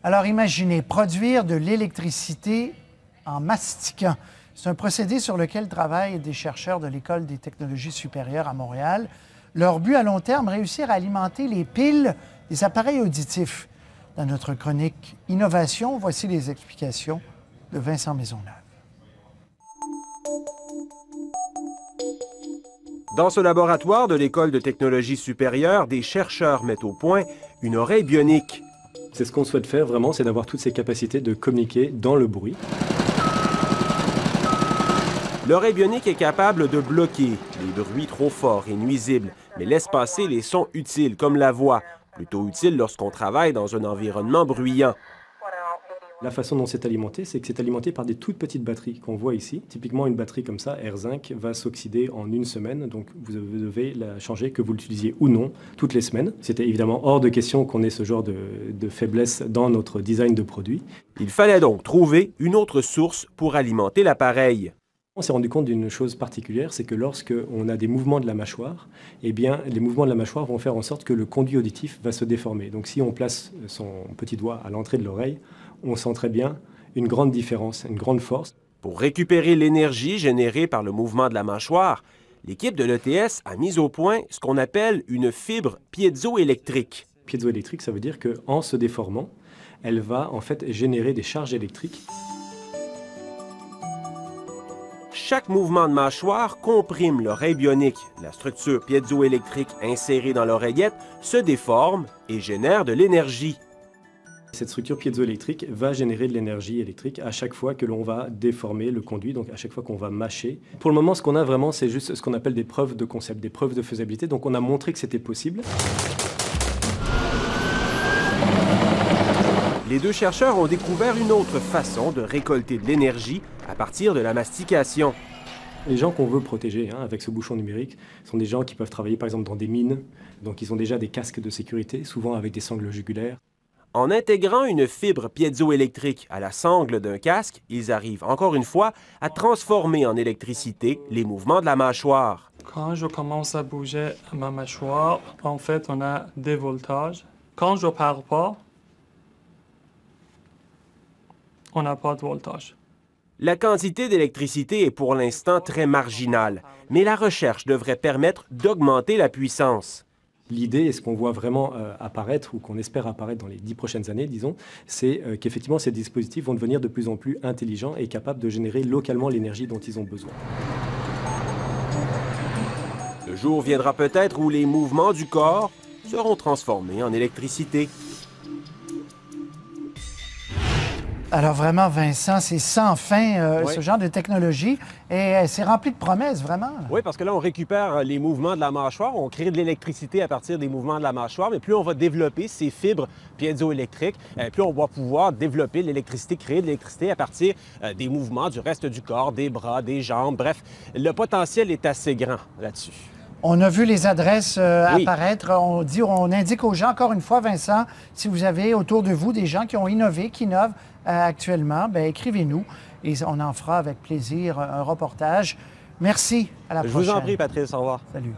Alors imaginez, produire de l'électricité en mastiquant. C'est un procédé sur lequel travaillent des chercheurs de l'École des technologies supérieures à Montréal. Leur but à long terme, réussir à alimenter les piles des appareils auditifs. Dans notre chronique Innovation, voici les explications de Vincent Maisonneuve. Dans ce laboratoire de l'École de technologie supérieure, des chercheurs mettent au point une oreille bionique. C'est ce qu'on souhaite faire vraiment, c'est d'avoir toutes ces capacités de communiquer dans le bruit. L'oreille bionique est capable de bloquer les bruits trop forts et nuisibles, mais laisse passer les sons utiles comme la voix, plutôt utile lorsqu'on travaille dans un environnement bruyant. La façon dont c'est alimenté, c'est que c'est alimenté par des toutes petites batteries qu'on voit ici. Typiquement, une batterie comme ça, R5, va s'oxyder en une semaine, donc vous devez la changer, que vous l'utilisiez ou non, toutes les semaines. C'était évidemment hors de question qu'on ait ce genre de faiblesse dans notre design de produit. Il fallait donc trouver une autre source pour alimenter l'appareil. On s'est rendu compte d'une chose particulière, c'est que lorsqu'on a des mouvements de la mâchoire, eh bien, les mouvements de la mâchoire vont faire en sorte que le conduit auditif va se déformer. Donc si on place son petit doigt à l'entrée de l'oreille, on sent très bien une grande différence, une grande force. Pour récupérer l'énergie générée par le mouvement de la mâchoire, l'équipe de l'ETS a mis au point ce qu'on appelle une fibre piézoélectrique. Piézoélectrique, ça veut dire qu'en se déformant, elle va en fait générer des charges électriques. Chaque mouvement de mâchoire comprime l'oreille bionique. La structure piézoélectrique insérée dans l'oreillette se déforme et génère de l'énergie. Cette structure piézoélectrique va générer de l'énergie électrique à chaque fois que l'on va déformer le conduit, donc à chaque fois qu'on va mâcher. Pour le moment, ce qu'on a vraiment, c'est juste ce qu'on appelle des preuves de concept, des preuves de faisabilité. Donc on a montré que c'était possible. Les deux chercheurs ont découvert une autre façon de récolter de l'énergie à partir de la mastication. Les gens qu'on veut protéger avec ce bouchon numérique sont des gens qui peuvent travailler par exemple dans des mines, donc ils ont déjà des casques de sécurité, souvent avec des sangles jugulaires. En intégrant une fibre piézoélectrique à la sangle d'un casque, ils arrivent encore une fois à transformer en électricité les mouvements de la mâchoire. Quand je commence à bouger ma mâchoire, en fait, on a des voltages. Quand je ne parle pas, on n'a pas de voltage. La quantité d'électricité est pour l'instant très marginale, mais la recherche devrait permettre d'augmenter la puissance. L'idée, et ce qu'on voit vraiment apparaître, ou qu'on espère apparaître dans les 10 prochaines années, disons, c'est qu'effectivement ces dispositifs vont devenir de plus en plus intelligents et capables de générer localement l'énergie dont ils ont besoin. Le jour viendra peut-être où les mouvements du corps seront transformés en électricité. Alors vraiment, Vincent, c'est sans fin Oui. ce genre de technologie et c'est rempli de promesses, vraiment. Oui, parce que là, on récupère les mouvements de la mâchoire, on crée de l'électricité à partir des mouvements de la mâchoire, mais plus on va développer ces fibres piézoélectriques, plus on va pouvoir développer l'électricité, créer de l'électricité à partir des mouvements du reste du corps, des bras, des jambes, bref, le potentiel est assez grand là-dessus. On a vu les adresses Oui. apparaître. On indique aux gens, encore une fois, Vincent, si vous avez autour de vous des gens qui ont innové, qui innovent actuellement, bien, écrivez-nous et on en fera avec plaisir un reportage. Merci, à la prochaine. Je vous en prie, Patrice, au revoir. Salut.